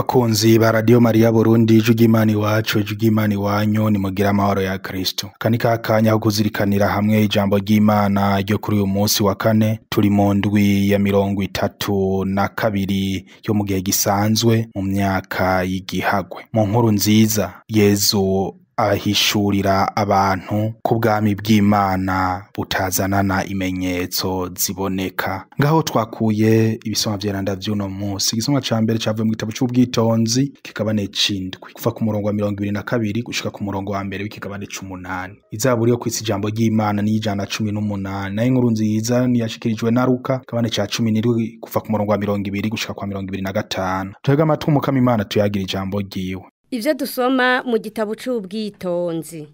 Bakunzi ba Radio Maria Burundi, ijwi ry'Imana iwacu, ijwi ry'Imana iwanyu, nimugira amahoro ya Kristo. Kani kakanya ko kuzirikanira hamwe ijambo ry'Imana ryo kuri uyu munsi wa kane, turi mu ndwi ya 32 yo mu gihe gisanzwe mu myaka y'igihagwe. Mu nkuru nziza, Yezu ahishurira abantu ku bwami bw'Imana butazanana imenyetso ziboneka. Ngaho twakuye ibisomwa vyeranda vy'uno munsi. Igisomwa ca mbere cavuye mu gitabo c'ubwitonzi kikabane c'indwi kuva ku murongo wa 22 gushika ku murongo wa mbere w'ikigabane c'8. Izaburi yo kwitsa ijambo ry'Imana ni 118. Nayo inkuru nziza ni yashikirijwe na Luka kabane ca 17 kuva ku murongo wa 20 gushika kwa 25. Twega amatwi umukama Imana tuyagira ijambo ryiwe. Ivyo dusoma mu gitabo c'ubwitonzi.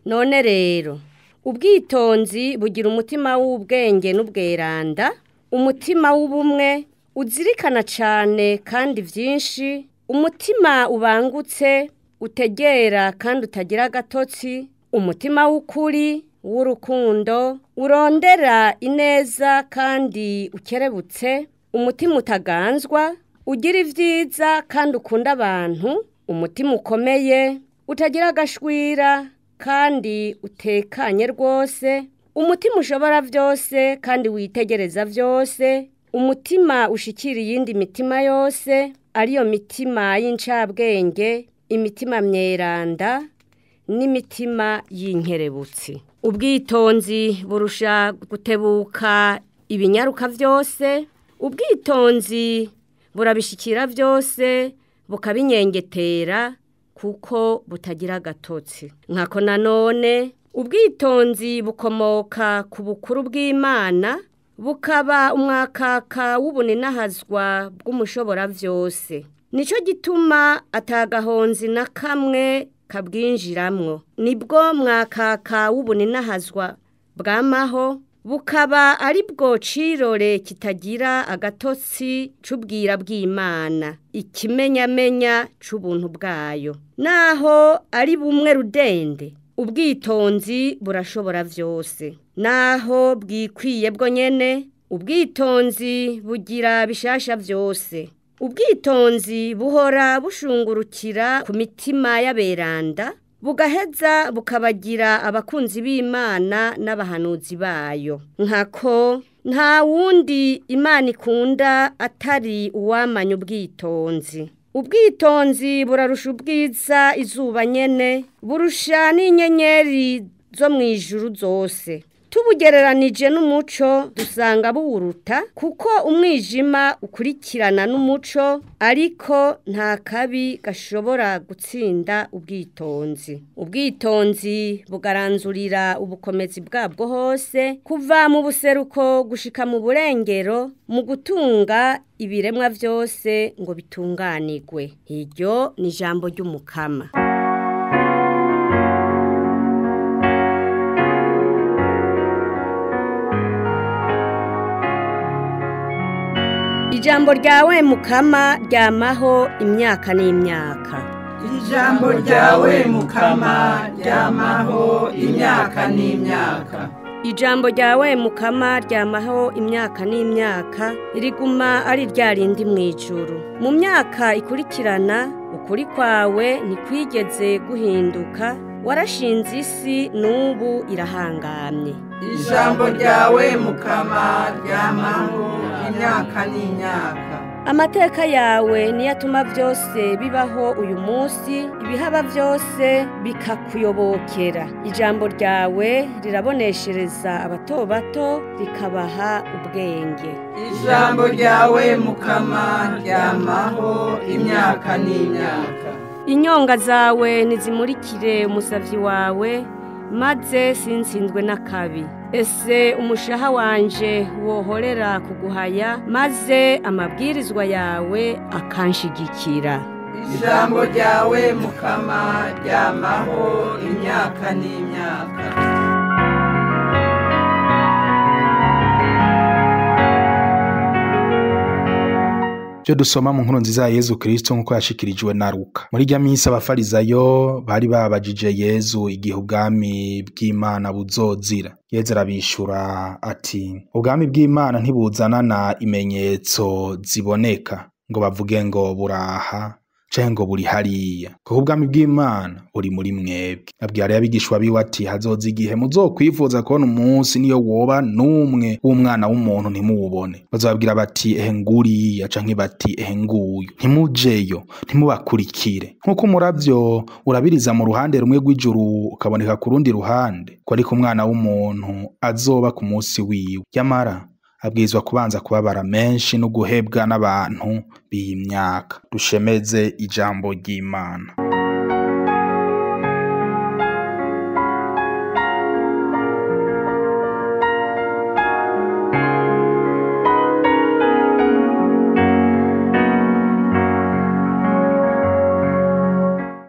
None rero, ubwitonzi bugira umutima w'ubwenge n'ubweranda, umutima w'ubumwe uzirikana cane kandi vyinshi, umutima ubangutse utegera kandi utagira agatotsi, umutima w'ukuri w'urukundo urondera ineza kandi ukerebutse, umutima utaganzwa ugira ivyiza kandi ukunda abantu, umutima ukomeye utagira agashwira kandi utekanye rwose, umutima ushobora vyose kandi witegereza vyose, umutima ushikira iyindi mitima yose, ariyo mitima y'incabwenge, imitima myeranda n'imitima y'inkerebutsi. Ubwitonzi burusha gutebuka ibinyaruka vyose, ubwitonzi burabishikira vyose bukabinyengetera kuko butagira agatotsi. Nkako nanone ubwitonzi bukomoka ku bukuru bw'Imana, bukaba umwakaka w'ubuninahazwa bw'umushobora vyose. Nico gituma atagahonzi na kamwe kabwinjiramwo. Nibwo mwakaka w'ubuninahazwa bwamaho, bukaba ari bwo cirore kitagira agatotsi c'ubwira bw'Imana, ikimenyamenya c'ubuntu bwayo. Naho ari bumwe rudende, ubwitonzi burashobora vyose. Naho bwikwiye bwo nyene, ubwitonzi bugira bishasha vyose. Ubwitonzi buhora bushungurukira ku mitima y'aberanda, bugaheza bukabagira abakunzi b'Imana n'abahanuzi bayo. Nkako nta wundi Imana ikunda atari uwamanya ubwitonzi. Ubwitonzi burarusha ubwiza izuba nyene, burusha n'inyenyeri zo mw'ijuru zose. Tubugereranije n'umuco dusanga buwuruta, kuko umwijima ukurikirana n'umuco, ariko nta kabi gashobora gutsinda ubwitonzi. Ubwitonzi bugaranzurira ubukomezi bwabwo hose, kuva mu buseruko gushika mu burengero, mu gutunga ibiremwa vyose ngo bitunganirwe. Iryo ni ijambo ry'umukama. Ijambo ryawe mukama ryamaho imyaka n'imyaka. Ijambo ryawe mukama ryamaho imyaka n'imyaka. Ijambo ryawe mukama ryamaho imyaka n'imyaka, riguma ari ryarindi mw'ijuru. Mu myaka ikurikirana, ukuri kwawe ntikwigeze guhinduka, warashinze isi n'ubu irahangamye. Ijambo ryawe mukama ryamaho imyaka n'imyaka. Amateka yawe niyo atuma vyose bibaho uyu munsi, ibihaba vyose bikakuyobokera. Ijambo ryawe riraboneshereza abato bato, rikabaha ubwenge. Ijambo ryawe mukama ryamaho imyaka n'imyaka. Inyonga zawe nizimurikire umusavyi wawe, maze sintsindwe n'akabi. Ese umushaha wanje wohorera kuguhaya, maze amabwirizwa yawe akanshigikira. Ijambo ryawe mukama ryamaho imyaka n'imyaka. Byo dusoma mu nkuru nziza ya Yezu Kristo nkuko yashikirijwe na Luka. Muri rya minsi abafarizayo bari babajije Yezu igihe ubwami bw'Imana buzozira. Yezu arabishura ati: ubwami bw'Imana ntibuzanana imenyetso ziboneka ngo bavuge ngo buraha canke ngo buri hariya, kuko ubwami bw'Imana buri muri mwebwe. Abwira rero abigishwa biwe ati hazoza igihe muzokwifuza kubona umunsi niyo woba n'umwe w'umwana w'umuntu ntimuwubone. Bazobabwira bati ehe nguriya canke bati ehe nguyu, ntimujeyo ntimubakurikire. Nk'uko umuravyo urabiriza mu ruhande rumwe rw'ijuru ukaboneka ku rundi ruhande, ko ariko umwana w'umuntu azoba ku munsi wiwe. Yamara abwirizwa kubanza kubabara menshi no guhebwa n'abantu b'iyi myaka. Dushemeze ijambo ry'Imana.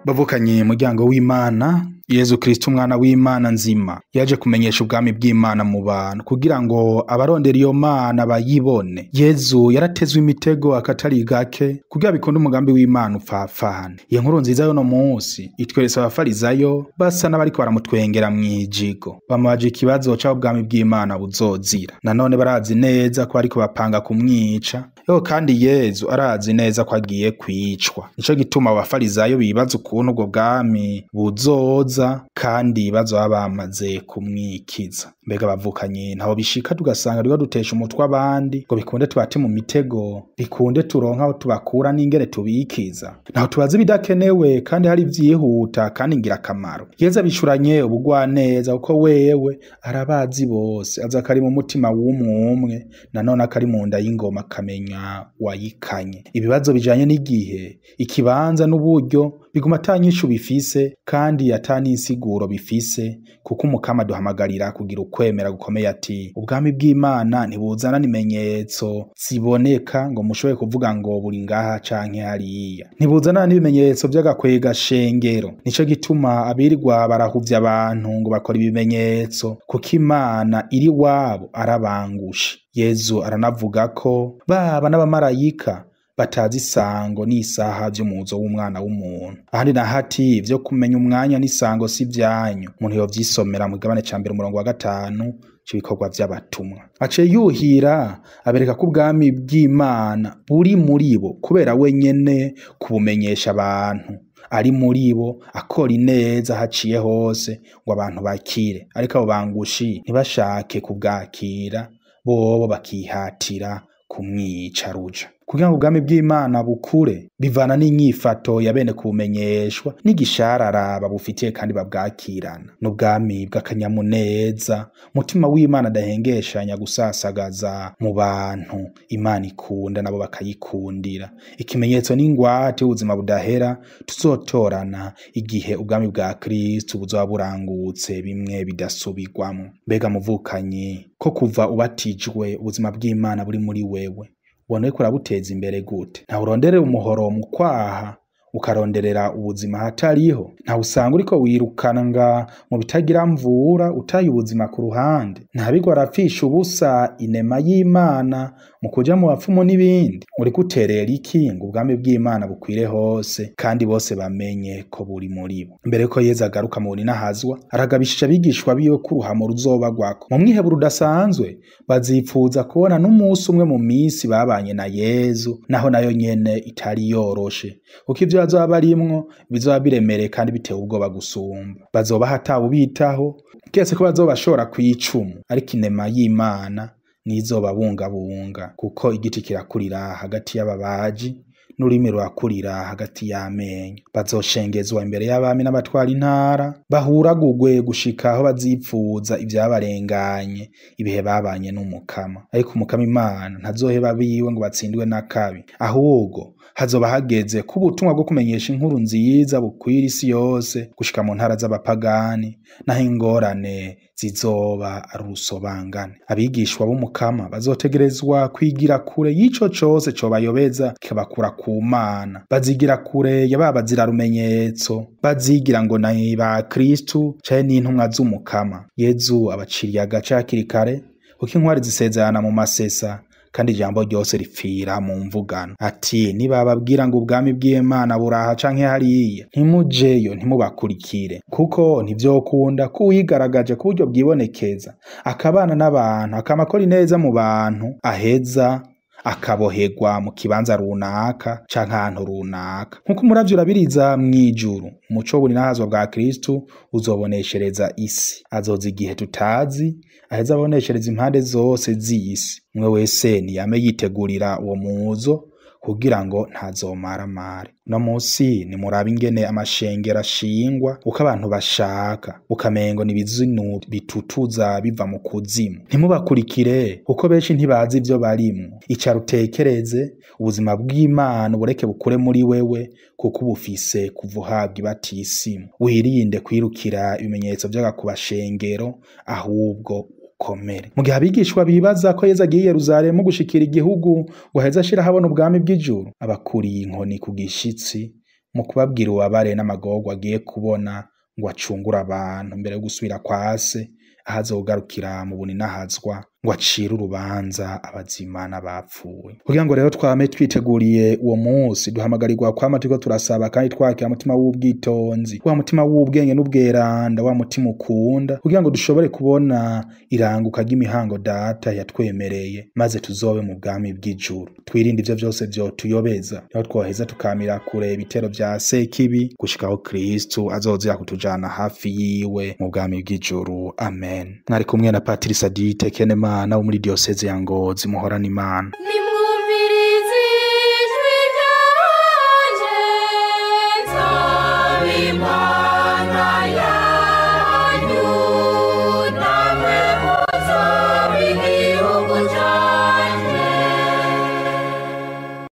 Bavukanye muryango w'Imana, Yezu Kristo umwana w'Imana nzima yaje kumenyesha ubwami bw'Imana mu bantu kugira ngo abarondera iyo Mana bayibone. Yezu yaratezwe imitego akatari gake kugira bikunde umugambi w'Imana upfapfane. Iyo nkuru nziza y'uno munsi itweretse abafarizayo basa n'abariko baramutwengera mw'ijigo, bamubaje ikibazo c'aho ubwami bw'Imana buzozira. Nanone barazi neza ko bariko bapanga kumwica, kandi Yezu arazi neza ko agiye kwicwa. Nico gituma abafarizayo bibaza ukuntu ubwo bwami buzoza kandi bazoba bamaze kumwikiza. Mbega bavukanye ntaho bishika tugasanga rero dutesha umutwe abandi ngo bikunde tubate mu mitego, bikunde turonka aho tubakura n'ingere tubikiza. Naho tubaza ibidakenewe kandi hari vyihuta kandi ngira akamaro. Yezu abishuranye ubugwaneza kuko wewe arabazi bose, aza kari mu mutima w'umwe, nanone akari mu nda y'ingoma akamenya wayikanye. Ibibazo bijanye n'igihe, ikibanza n'uburyo biguma atanyishu bifise kandi atani insiguro bifise, kuko umukama duhamagarira kugira ukwemera gukomeye ati ubwami bw'Imana ntibuzana n'ibimenyetso ziboneka ngo mushoboye kuvuga ngo buri ngaha canke hariya, ntibuzana n'ibimenyetso vy'agakwega shengero. Nico gituma abirirwa barahuvya abantu ngo bakora ibimenyetso, kuko Imana iri wabo arabangusha. Yezu aranavuga ko baba n'abamarayika batazi isango n'isaha vy'umuzo w'umwana w'umuntu. Ahandi na hati vyo kumenya umwanya n'isango si vyanyu, umuntu yovyisomera mu gigabane ca mbere umurongo wa 5 c'ibikorwa vy'abatumwa. Aciye yuhira abereka ko ubwami bw'Imana buri muri bo kubera wenyene kubumenyesha abantu, ari muri bo akora ineza haciye hose ngo abantu bakire. Ariko abo bangushi ntibashake kubwakira, bobo bakihatira kumwica ruja. Kugira ngo ubwami bw'Imana bukure bivana n'inyifato ya bene kubumenyeshwa n'igisharara babufitiye kandi babwakirana. N'ubwami bw'akanyamuneza mutima w'Imana adahengeshanya gusasagaza mu bantu Imana ikunda nabo bakayikundira. Ikimenyetso n'ingwate ubuzima budahera tuzotorana igihe ubwami bwa Kristo buzoba burangutse bimwe bidasubirwamo. Mbega muvukanye ko kuva ubatijwe ubuzima bw'Imana buri muri wewe, ubona ko urabuteza imbere gute? Ntawe uronderera umuhoro mu kwaha ukaronderera ubuzima hatariho, ntawe usanga uriko wirukanga mu bitagira mvura utaye ubuzima ku ruhande, ntabigwa arapfisha ubusa inema y'Imana mu kuja mu bapfumu n'ibindi. Uriko uterera iki ngo ubwami bw'Imana bukwire hose kandi bose bamenye ko buri muri bo? Mbere ko Yezu agaruka mu ninahazwa aragabishije abigishwa biwe ko uruhamo ruzobagwako. Mu mwiheburo udasanzwe bazipfuza kubona n'umunsi umwe mu misi babanye na Yezu, naho nayo nyene itari yoroshe, kuko ivyo bazoba barimwo bizoba biremereye kandi biteye ubwoba gusumba. Bazoba hatawe bitaho kese ko bazoba bashobora kwicumu, ariko inema y'Imana nizoba bungabunga, kuko igiti kirakurira hagati y'ababaji n'ururimi rurakurira hagati y'amenyo. Bazoshengezwa imbere y'abami n'abatwara intara, bahuragurwe gushika aho bazipfuza ivyabarenganye ibihe babanye n'umukama. Ariko umukama Imana ntazoheba biwe ngo batsindwe n'akabi, ahubwo hazoba hageze ko ubutumwa bwo kumenyesha inkuru nziza bukwira isi yose gushika mu ntara z'abapagani, naho ingorane zizoba ari urusobangane. Abigishwa b'umukama bazotegerezwa kwigira kure y'ico cose cobayobeza kibakura ku Mana, bazigira kure yababazira rumenyetso, bazigira ngo na ba Kristo canke n'intumwa z'umukama. Yezu abaciriye agace hakiri kare, kuko inkwari zisezerana mu masesa kandi ijambo ryose ripfira mu mvugano. Ati nibababwira ngo ubwami bw'Imana buraha canke hariya, ntimujeyo ntimubakurikire, kuko ntivyokunda ko uyigaragaje ku buryo bwibonekeza akabana n'abantu akamakora ineza mu bantu aheza akaboherwa mu kibanza runaka canke ahantu runaka. Nkuko umuravyi urabiriza mw'ijuru, umuco w'uburinahazwa bwa Kristo uzoboneshereza isi. Azoza igihe tutazi, aheza aboneshereza impande zose z'isi. Umwe wese niyame yitegurira uwo muzo kugira ngo ntazomaramare. No musi nimurabe ingene amashengero ashingwa uko abantu bashaka, ukamengo n'ibizinu bitutuza biva mu kuzimu. Ntimubakurikire kuko benshi ntibazi ivyo barimwo. Icara utekereze, ubuzima bw'Imana bureke bukure muri wewe kuko ubufise kuva uhabwa ibatisimu. Wirinde kwirukira ibimenyetso vy'agakubashengero, ahubwo komere. Mu gihe abigishwa bibaza ko Yesu agiye i Yerusalemu gushikira igihugu ngo aheze ashira habona ubwami bw'ijuru, abakuriye inkoni ku gishitsi mu kubabwira ububabare n'amagorwa agiye kubona ngo acungure abantu mbere yo gusubira kwa se, ahazogarukira mu buninahazwa ngo acire urubanza abazima n'abapfuye. Kugira ngo rero twame twiteguriye uwo munsi, duhamagarirwa kwama turiko turasaba kandi twakira umutima w'ubwitonzi, wa mutima w'ubwenge n'ubweranda, wa mutima ukunda, kugira ngo dushobore kubona iranguka ry'imihango data yatwemereye, maze tuzobe mu bwami bw'ijuru. Twirinde ivyo vyose vyotuyobeza, niho twoheza tukamira kure ibitero vya sekibi, gushikaho Kristo azozira kutujana hafi yiwe mu bwami bw'ijuru. Amen. Mwari kumwe na Patiri Sadite Kenema na wo muri diocese ya Ngozi. Muhorana Imana.